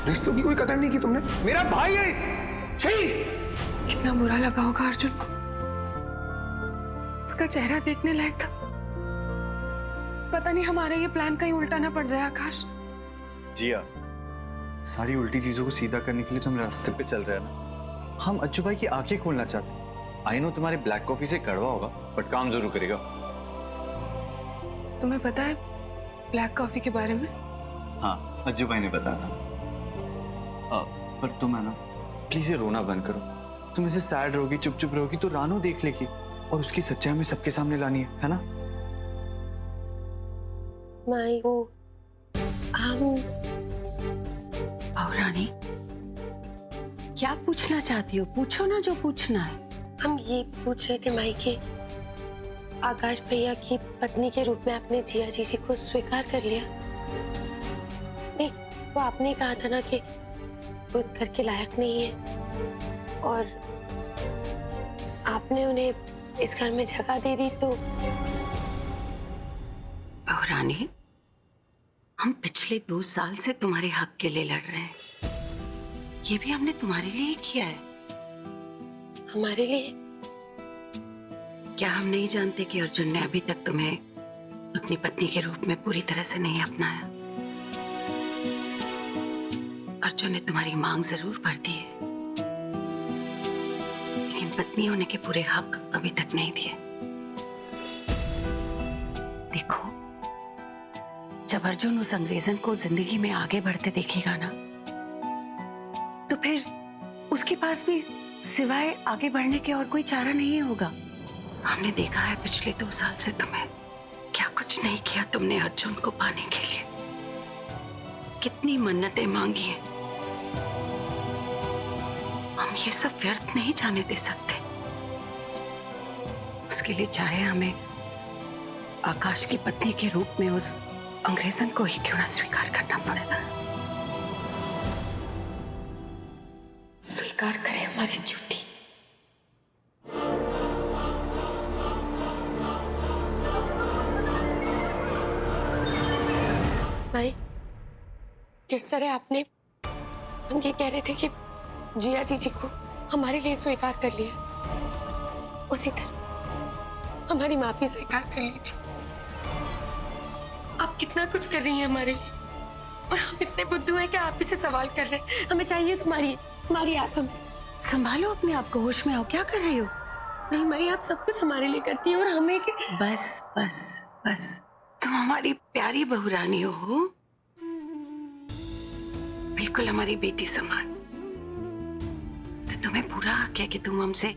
रिश्तों की कोई कदर नहीं की तुमने। मेरा भाई है। छी! कितना बुरा लगा होगा अर्जुन को। उसका चेहरा देखने लायक था। पता नहीं हमारा ये प्लान कहीं उल्टा ना पड़ जाए आकाश। जिया, सारी उल्टी चीजों को सीधा करने के लिए तो हम रास्ते पे चल रहे हैं ना। हम अच्छू भाई की आंखें खोलना चाहते हैं। आई नो तुम्हारे ब्लैक कॉफी से कड़वा होगा, बट काम जरूर करेगा। तुम्हें पता है ब्लैक कॉफी के बारे में? हाँ, अज्जू भाई ने बताया था। पर तुम है ना, प्लीज ये रोना बंद करो। तुम ऐसे सैड रहोगी, चुप चुप रहोगी तो रानू देख लेगी और उसकी सच्चाई हमें सबके सामने लानी है ना? माई वो हम रानी, क्या पूछना चाहती हो? पूछो ना जो पूछना है। हम ये पूछ रहे थे माई के आकाश भैया की पत्नी के रूप में आपने जिया जी को स्वीकार कर लिया? नहीं, वो आपने कहा था ना कि वो इस घर के लायक नहीं है और आपने उन्हें इस घर में जगह दे दी। तो रानी, हम पिछले 2 साल से तुम्हारे हक के लिए लड़ रहे हैं। ये भी हमने तुम्हारे लिए ही किया है। हमारे लिए? क्या हम नहीं जानते कि अर्जुन ने अभी तक तुम्हें अपनी पत्नी के रूप में पूरी तरह से नहीं अपनाया? अर्जुन ने तुम्हारी मांग जरूर भर दी है, लेकिन पत्नी होने के पूरे हक अभी तक नहीं दिए। देखो, जब अर्जुन उस अंग्रेजन को जिंदगी में आगे बढ़ते देखेगा ना, तो फिर उसके पास भी सिवाय आगे बढ़ने के और कोई चारा नहीं होगा। हमने देखा है पिछले 2 साल से तुम्हें क्या कुछ नहीं किया तुमने अर्जुन को पाने के लिए। कितनी मन्नतें मांगी हैं। हम ये सब व्यर्थ नहीं जाने दे सकते। उसके लिए चाहे हमें आकाश की पत्नी के रूप में उस अंग्रेजन को ही क्यों ना स्वीकार करना पड़ेगा। स्वीकार करें हमारी ड्यूटी। भाई, जिस तरह आपने हम ये कह रहे थे कि जिया जी को हमारे लिए स्वीकार कर लिया, उसी तरह हमारी माफी स्वीकार कर लीजिए। आप कितना कुछ कर रही हैं हमारे लिए और हम इतने बुद्धू हैं कि आप ही से सवाल कर रहे हैं। हमें चाहिए तुम्हारी आप। हमें संभालो अपने आप को, होश में आओ। क्या कर रही हो? नहीं माई, आप सब कुछ हमारे लिए करती हैं और हमें बस बस बस, तुम हमारी प्यारी बहुरानी हो, बिल्कुल हमारी बेटी समान। तो तुम्हें पूरा हक है कि तुम हमसे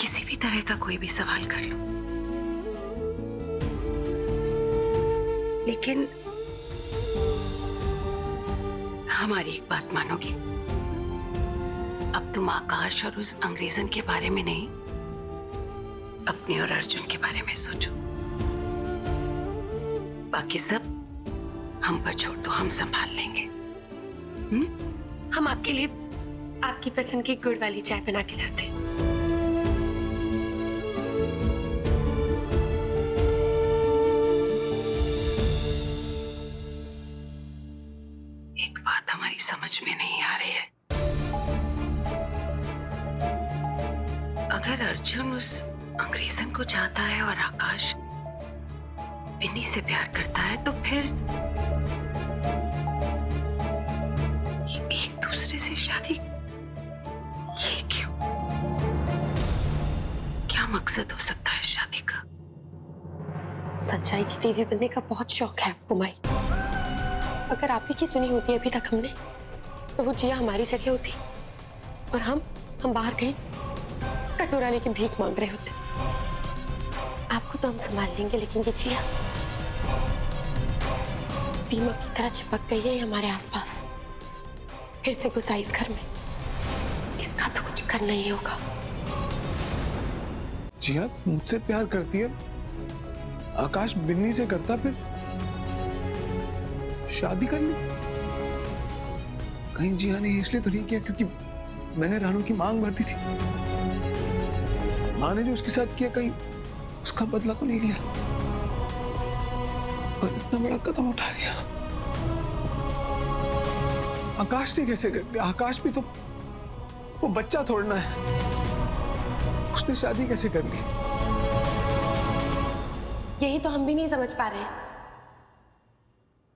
किसी भी तरह का कोई भी सवाल कर लो, लेकिन हमारी एक बात मानोगी? अब तुम आकाश और उस अंग्रेजन के बारे में नहीं, अपने और अर्जुन के बारे में सोचो। बाकी सब हम पर छोड़ दो, हम संभाल लेंगे। हम आपके लिए आपकी पसंद की गुड़ वाली चाय बना के लाते हैं। एक बात हमारी समझ में नहीं आ रही है। अगर अर्जुन उस अंग्रेजन को चाहता है और आकाश बिन्नी से प्यार करता है, तो फिर ये एक दूसरे से शादी ये क्यों? क्या मकसद हो सकता है इस शादी का? सच्चाई की देवी बनने का बहुत शौक है आपको माई। अगर आप ही की सुनी होती अभी तक हमने, तो वो जिया हमारी जगह होती और हम बाहर कहीं कटोरा लेके भीख मांग रहे होते। आपको तो हम संभाल लेंगे, लेकिन ये जिया दीमक की तरह चिपक गई है हमारे आसपास। फिर से घुसा इस घर में, इसका तो कुछ करना ही होगा। जिया मुझसे प्यार करती है, आकाश बिन्नी से करता, फिर शादी करनी? कहीं जिया ने इसलिए तो नहीं किया क्योंकि मैंने रानू की मांग भर दी थी? माँ ने जो उसके साथ किया, कहीं उसका बदला तो नहीं लिया और इतना बड़ा कदम उठा लिया? आकाश ने कैसे कर लिया? आकाश भी तो वो बच्चा छोड़ना है, उसने शादी कैसे कर ली? यही तो हम भी नहीं समझ पा रहे हैं।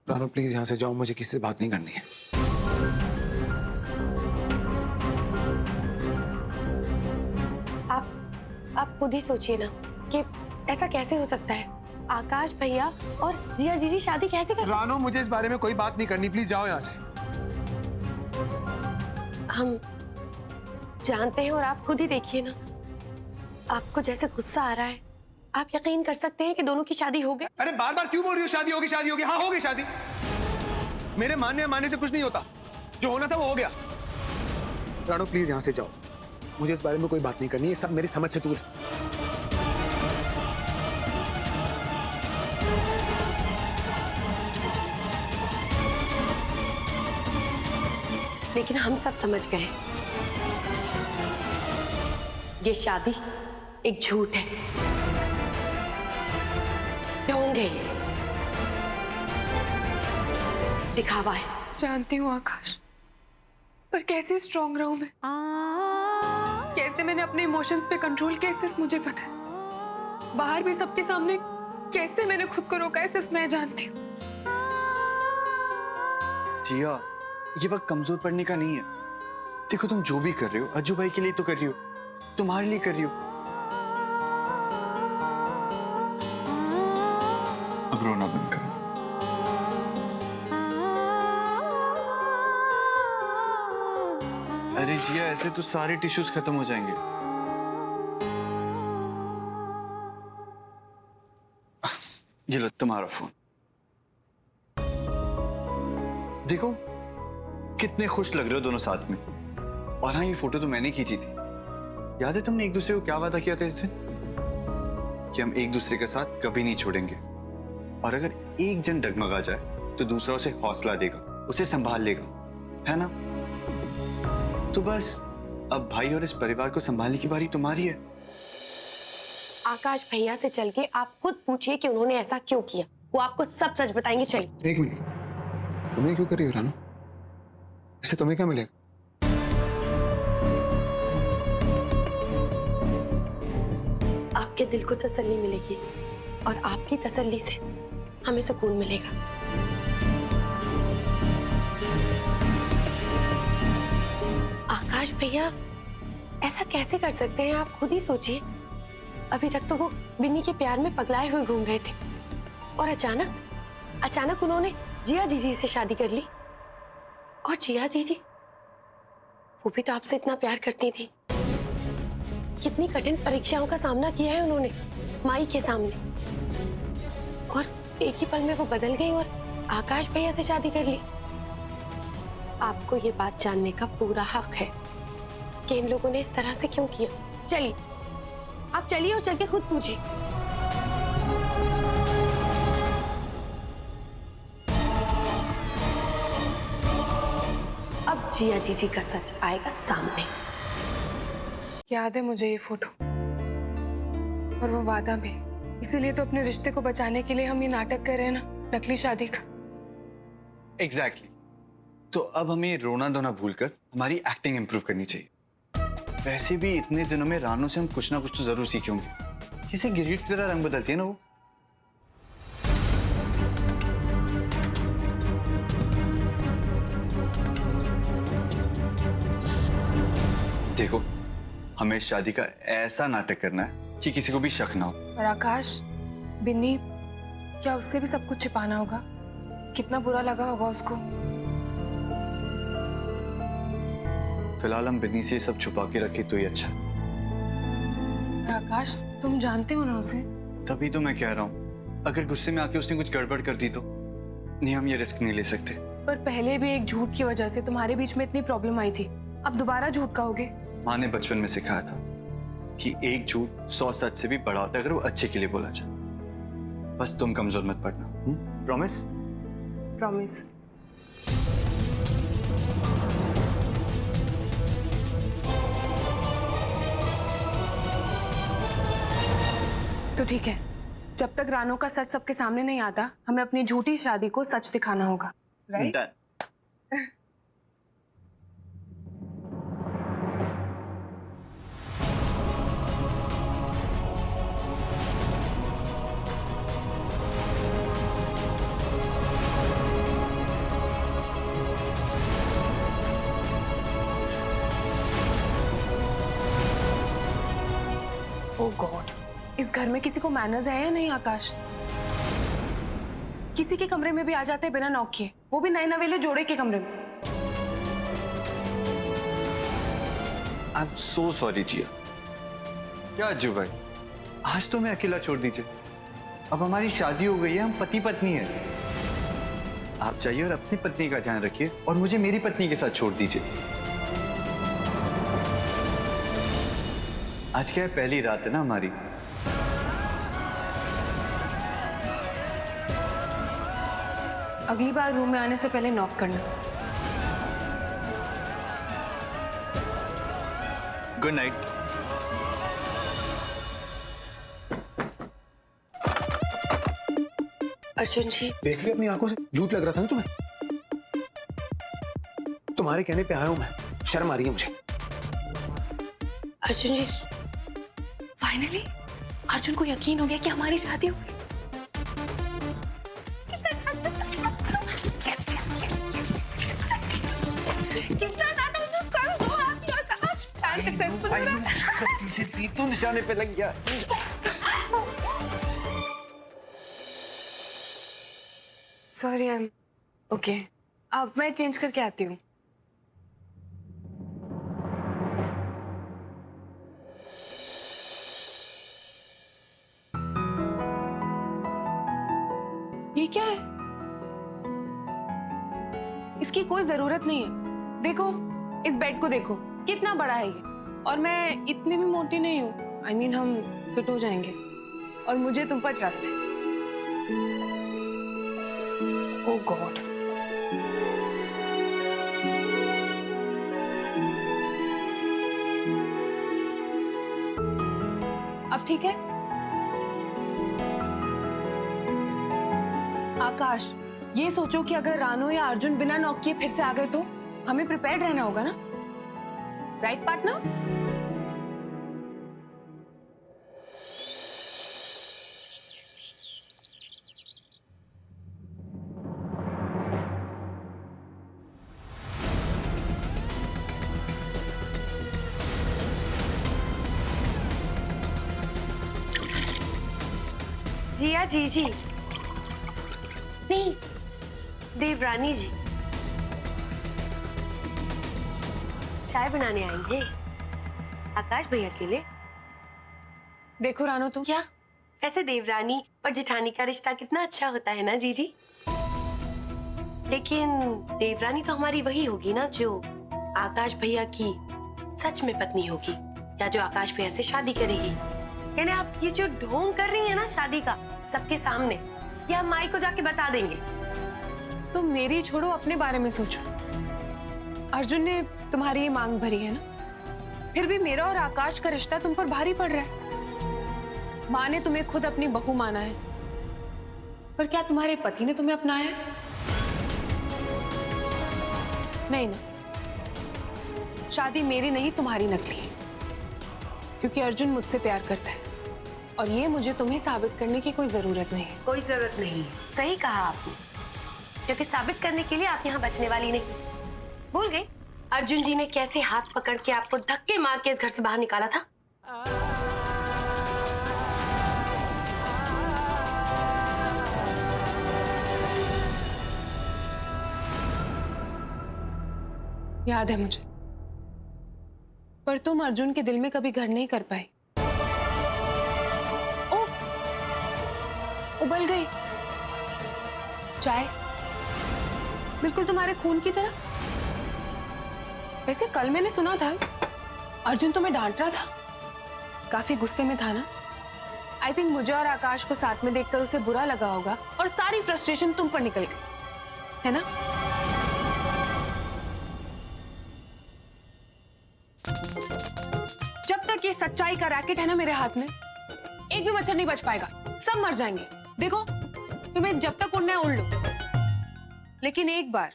रानो प्लीज यहां से जाओ, मुझे किसी से बात नहीं करनी है। आप खुद ही सोचिए ना कि ऐसा कैसे हो सकता है। आकाश भैया और जिया जीजी शादी कैसे कर सकते? रानो मुझे इस बारे में कोई बात नहीं करनी, प्लीज जाओ यहाँ से। हम जानते हैं और आप खुद ही देखिए ना, आपको जैसे गुस्सा आ रहा है, आप यकीन कर सकते हैं कि दोनों की शादी हो गई। अरे बार बार क्यों बोल रही हो शादी होगी शादी होगी? हाँ होगी शादी। मेरे मानने से कुछ नहीं होता, जो होना था वो हो गया। रानो प्लीज यहाँ से जाओ, मुझे इस बारे में कोई बात नहीं करनी है, सब मेरी समझ से दूर है। लेकिन हम सब समझ गए हैं, ये शादी एक झूठ है, ढोंग है, दिखावा है। जानती हूँ आकाश, पर कैसे स्ट्रांग रहूं मैं? कैसे मैंने अपने इमोशंस पे कंट्रोल किया सिर्फ मुझे पता है। बाहर भी सबके सामने कैसे मैंने खुद को रोका है सिर्फ मैं जानती हूँ। जिया, ये वक्त कमजोर पड़ने का नहीं है। देखो तुम जो भी कर रहे हो अज्जू भाई के लिए तो कर रही हो, तुम्हारे लिए कर रही हो। अब रोना बंद करो। अरे जिया, ऐसे तो सारे टिश्यूज खत्म हो जाएंगे। ये लो तुम्हारा फोन। देखो कितने खुश लग रहे हो दोनों साथ में। और हाँ, ये फोटो तो मैंने खींची थी। याद है तुमने एक दूसरे को क्या वादा किया था इस दिन? कि हम एक दूसरे का साथ कभी नहीं छोड़ेंगे, और अगर एक जन डगमगा जाए तो दूसरा उसे हौसला देगा, उसे संभाल लेगा, है ना? तो बस अब भाई और इस परिवार को संभालने की बारी तुम्हारी है। आकाश भैया से चल के आप खुद पूछिए कि उन्होंने ऐसा क्यों किया, वो आपको सब सच बताएंगे। चलिए। एक मिनट, तुम्हें क्यों कर रही हो रानो? इससे तुम्हें क्या मिलेगा? आपके दिल को तसल्ली मिलेगी और आपकी तसल्ली से हमें सुकून मिलेगा। आकाश भैया ऐसा कैसे कर सकते हैं, आप खुद ही सोचिए। अभी तक तो वो बिन्नी के प्यार में पगलाए हुए घूम रहे थे और अचानक उन्होंने जिया जीजी से शादी कर ली। और जिया जीजी वो भी तो आपसे इतना प्यार करती थी। कितनी कठिन परीक्षाओं का सामना किया है उन्होंने माई के सामने, और एक ही पल में वो बदल गई और आकाश भैया से शादी कर ली। आपको ये बात जानने का पूरा हक है कि इन लोगों ने इस तरह से क्यों किया। चलिए, आप चलिए और चल के खुद पूछिए। अब जिया जीजी का सच आएगा सामने। याद है मुझे ये फोटो और वो वादा भी। इसीलिए तो अपने रिश्ते को बचाने के लिए हम ये नाटक कर रहे हैं ना, नकली शादी का। एग्जैक्टली। तो अब हमें रोना धोना भूलकर हमारी एक्टिंग इंप्रूव करनी चाहिए। वैसे भी इतने दिनों में रानू से हम कुछ ना कुछ तो जरूर सीखे होंगे। किसी गिरगिट की तरह रंग बदलती है ना वो। देखो, हमें शादी का ऐसा नाटक करना है कि किसी को भी शक ना हो। और आकाश, बिन्नी, क्या उससे भी सब कुछ छिपाना होगा? कितना बुरा लगा होगा उसको। फिलहाल हम बिन्नी से सब छुपा के रखे तो ही अच्छा। आकाश, तुम जानते हो ना उसे? तभी तो मैं कह रहा हूँ, अगर गुस्से में आके उसने कुछ गड़बड़ कर दी तो। नहीं, हम ये रिस्क नहीं ले सकते। पर पहले भी एक झूठ की वजह से तुम्हारे बीच में इतनी प्रॉब्लम आई थी, अब दोबारा झूठ कहोगे? माँ ने बचपन में सिखाया था कि एक झूठ 100 सच से भी बड़ा होता है अगर वो अच्छे के लिए बोला जाए। बस तुम कमजोर मत पड़ना। प्रॉमिस? प्रॉमिस। तो ठीक है, जब तक रानो का सच सबके सामने नहीं आता, हमें अपनी झूठी शादी को सच दिखाना होगा, राइट? ओह गॉड, इस घर में किसी को मैनर्स है या नहीं आकाश? किसी के कमरे में भी आ जाते हैं बिना नॉक किए, वो भी नए नवेले जोड़े के कमरे में। आई एम सो सॉरी जिया। क्या अज्जू भाई, आज तो मैं अकेला छोड़ दीजिए। अब हमारी शादी हो गई है, हम पति पत्नी हैं। आप जाइए और अपनी पत्नी का ध्यान रखिए और मुझे मेरी पत्नी के साथ छोड़ दीजिए। आज क्या है, पहली रात है ना हमारी। अगली बार रूम में आने से पहले नॉक करना। Good night. अर्जुन जी, देख लिया अपनी आंखों से, झूठ लग रहा था ना तुम्हें? तुम्हारे कहने पे आया हूं मैं, शर्म आ रही है मुझे। अर्जुन जी, फाइनली अर्जुन को यकीन हो गया कि हमारी शादी हो गई। तो निशाने पे लग गया। Sorry, I am okay. अब मैं चेंज करके आती हूँ। ये क्या है? इसकी कोई जरूरत नहीं है। देखो, इस बेड को देखो, कितना बड़ा है ये। और मैं इतनी भी मोटी नहीं हूँ। आई मीन हम फिट हो जाएंगे। और मुझे तुम पर ट्रस्ट है। ओह गॉड, अब ठीक है? आकाश, ये सोचो कि अगर रानू या अर्जुन बिना नॉक किए फिर से आ गए तो हमें प्रिपेयर्ड रहना होगा ना, राइट पार्टनर? जिया जी जी नहीं, देवरानी जी चाय बनाने आएंगे आकाश भैया के लिए। देखो रानू, तुम क्या ऐसे देवरानी और जेठानी का रिश्ता कितना अच्छा होता है ना जीजी। लेकिन देवरानी तो हमारी वही होगी ना जो आकाश भैया की सच में पत्नी होगी, या जो आकाश भैया से शादी करेगी। यानी आप ये जो ढोंग कर रही है ना शादी का सबके सामने, ये हम माई को जाके बता देंगे। तुम मेरी छोड़ो, अपने बारे में सोचो। अर्जुन ने तुम्हारी ये मांग भरी है ना, फिर भी मेरा और आकाश का रिश्ता तुम पर भारी पड़ रहा है। माँ ने तुम्हें खुद अपनी बहू माना है, पर क्या तुम्हारे पति ने तुम्हें अपनाया है? नहीं ना, शादी मेरी नहीं तुम्हारी नकली है, क्योंकि अर्जुन मुझसे प्यार करता है और ये मुझे तुम्हें साबित करने की कोई जरूरत नहीं है। कोई जरूरत नहीं है, सही कहा आपने, क्योंकि साबित करने के लिए आप यहाँ बचने वाली नहीं। भूल गए अर्जुन जी ने कैसे हाथ पकड़ के आपको धक्के मार के इस घर से बाहर निकाला था? याद है मुझे, पर तुम अर्जुन के दिल में कभी घर नहीं कर पाए। ओ, उबल गई चाय, बिल्कुल तुम्हारे खून की तरह। वैसे कल मैंने सुना था अर्जुन तुम्हें डांट रहा था, काफी गुस्से में था ना। आई थिंक मुझे और आकाश को साथ में देखकर उसे बुरा लगा होगा और सारी फ्रस्ट्रेशन तुम पर निकल गई, है ना? जब तक ये सच्चाई का रैकेट है ना मेरे हाथ में, एक भी मच्छर नहीं बच पाएगा, सब मर जाएंगे। देखो, तुम्हें जब तक उड़ना है उड़ लो, लेकिन एक बार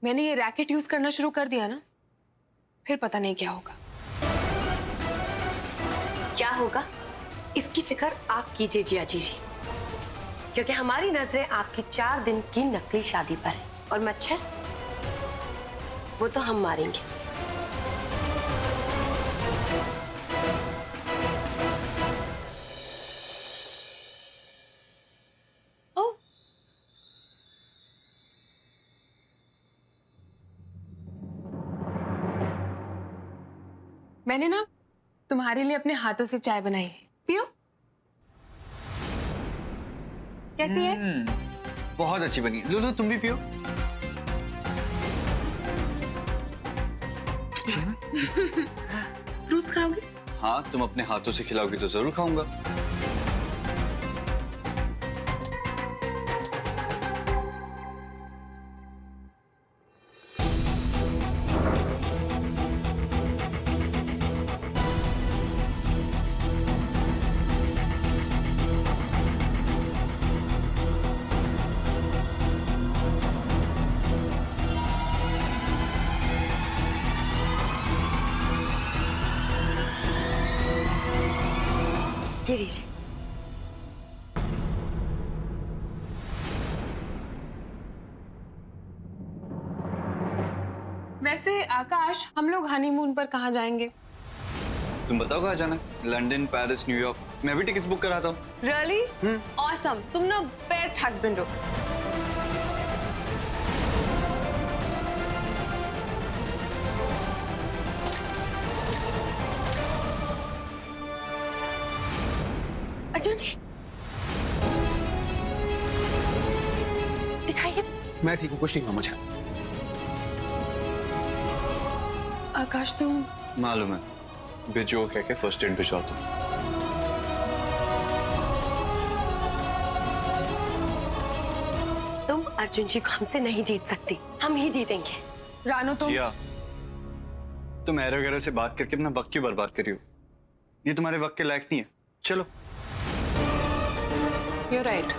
मैंने ये रैकेट यूज करना शुरू कर दिया ना, फिर पता नहीं क्या होगा। क्या होगा इसकी फिक्र आप कीजिए जिया जी, क्योंकि हमारी नजरें आपकी 4 दिन की नकली शादी पर है, और मच्छर वो तो हम मारेंगे। मैंने ना तुम्हारे लिए अपने हाथों से चाय बनाई है, पियो। कैसी है? बहुत अच्छी बनी। लो तुम भी पियो। अच्छी है ना? फ्रूट्स खाओगे? हाँ, तुम अपने हाथों से खिलाओगी तो जरूर खाऊंगा। ये लीजिए। वैसे आकाश, हम लोग हनीमून पर कहाँ जाएंगे? तुम बताओ कहाँ जाना है? London, Paris, New York. मैं भी टिकट्स बुक कराता हूँ। रियली? ऑसम। तुम ना बेस्ट हस्बैंड हो। अर्जुन जी, दिखाइए। मैं ठीक हूँ, कुछ नहीं हुआ मुझे। आकाश तुम मालूम है, बिजो कह के फर्स्ट एड भिजवाता हूँ। तुम अर्जुन जी को हमसे नहीं जीत सकती, हम ही जीतेंगे। रानो तुम जिया, तुम ऐरे वगैरह से बात करके अपना वक्त क्यों बर्बाद कर रही हो? ये तुम्हारे वक्त के लायक नहीं है। चलो। You're right.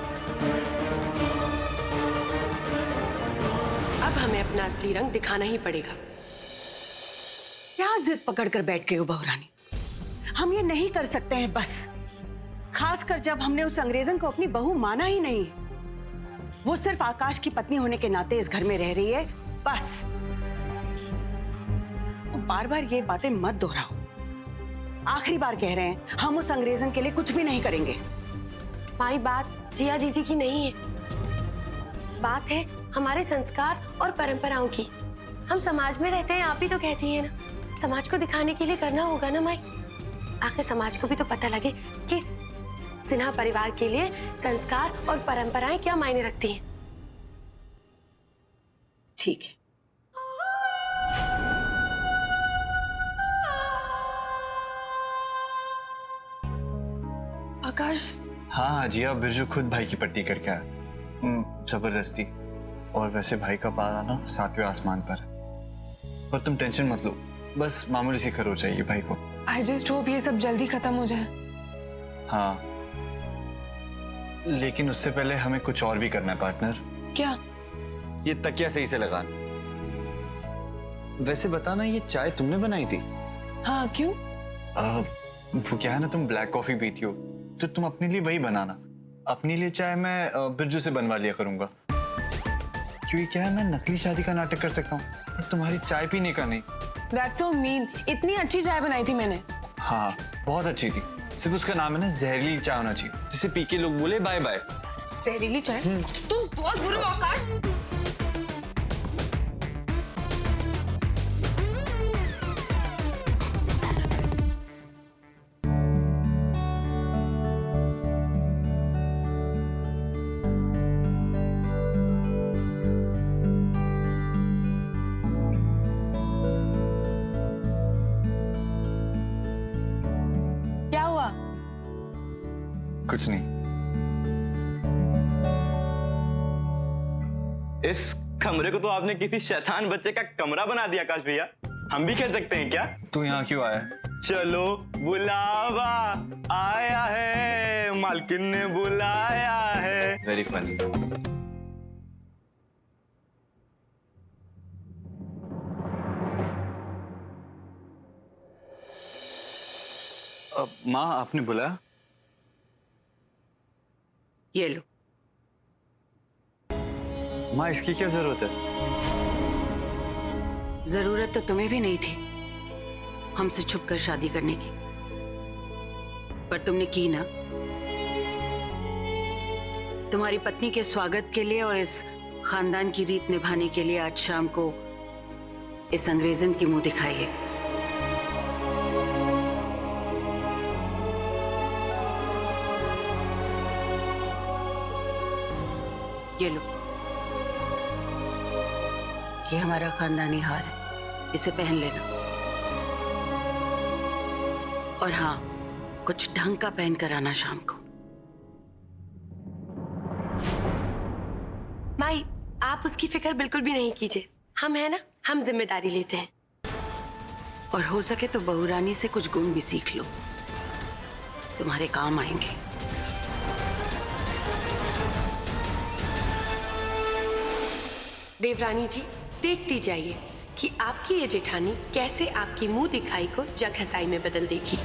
अब हमें अपना असली रंग दिखाना ही पड़ेगा। क्या जिद पकड़ कर बैठ गए हो बहुरानी? हम ये नहीं कर सकते हैं बस। खासकर जब हमने उस अंग्रेजन को अपनी बहू माना ही नहीं। वो सिर्फ आकाश की पत्नी होने के नाते इस घर में रह रही है, बस। तो बार बार ये बातें मत दोहराओ। आखिरी बार कह रहे हैं, हम उस अंग्रेजन के लिए कुछ भी नहीं करेंगे। माई, बात जिया जीजी की नहीं है, बात है हमारे संस्कार और परंपराओं की। हम समाज में रहते हैं, आप ही तो कहती है ना, समाज को दिखाने के लिए करना होगा ना माई। आखिर समाज को भी तो पता लगे कि सिन्हा परिवार के लिए संस्कार और परंपराएं क्या मायने रखती हैं। ठीक है। आकाश, हाँ जिया, बिरजू खुद भाई की पट्टी करके आया। जबरदस्ती। और वैसे भाई का पारा ना 7वें आसमान पर है। पर तुम टेंशन मत लो, बस मामूली सी खरोच चाहिए भाई को। आई जस्ट होप ये सब जल्दी खत्म हो जाए। हाँ, लेकिन उससे पहले हमें कुछ और भी करना है पार्टनर। क्या? ये तकिया सही से लगाना। वैसे बताना, ये चाय तुमने बनाई थी? हाँ, क्यों? वो क्या है ना, तुम ब्लैक कॉफी पीती हो, तो तुम अपने लिए वही बनाना। अपने लिए चाय मैं बिरजू से बनवा लिया करूंगा। क्योंकि क्या है, मैं नकली शादी का नाटक कर सकता हूँ, पर तुम्हारी चाय पीने का नहीं। That's so mean. इतनी अच्छी चाय बनाई थी मैंने। हाँ, बहुत अच्छी थी। सिर्फ उसका नाम है ना, जहरीली चाय होना चाहिए, जिसे पी के लोग बोले बाय बाय। जहरीली चाय? तुम बहुत बुरे हो आकाश। क्या हुआ? कुछ नहीं। इस कमरे को तो आपने किसी शैतान बच्चे का कमरा बना दिया आकाश भैया। हम भी कह सकते हैं क्या? तू यहाँ क्यों आया? चलो बुलावा आया है, मालकिन ने बुलाया है। Very funny. माँ, आपने बुलाया? ये लो। माँ, इसकी क्या जरूरत है? जरूरत तो तुम्हें भी नहीं थी हमसे छुपकर शादी करने की, पर तुमने की ना। तुम्हारी पत्नी के स्वागत के लिए और इस खानदान की रीत निभाने के लिए आज शाम को इस अंग्रेजन की मुंह दिखाई है। ये लो, ये हमारा खानदानी हार है, इसे पहन लेना। और हाँ, कुछ ढंग का पहन कर आना शाम को। माई, आप उसकी फिक्र बिल्कुल भी नहीं कीजिए। हम है ना, हम जिम्मेदारी लेते हैं। और हो सके तो बहुरानी से कुछ गुण भी सीख लो, तुम्हारे काम आएंगे। देवरानी जी, देखती जाइए कि आपकी ये जेठानी कैसे आपकी मुंह दिखाई को जग हंसाई में बदल देगी।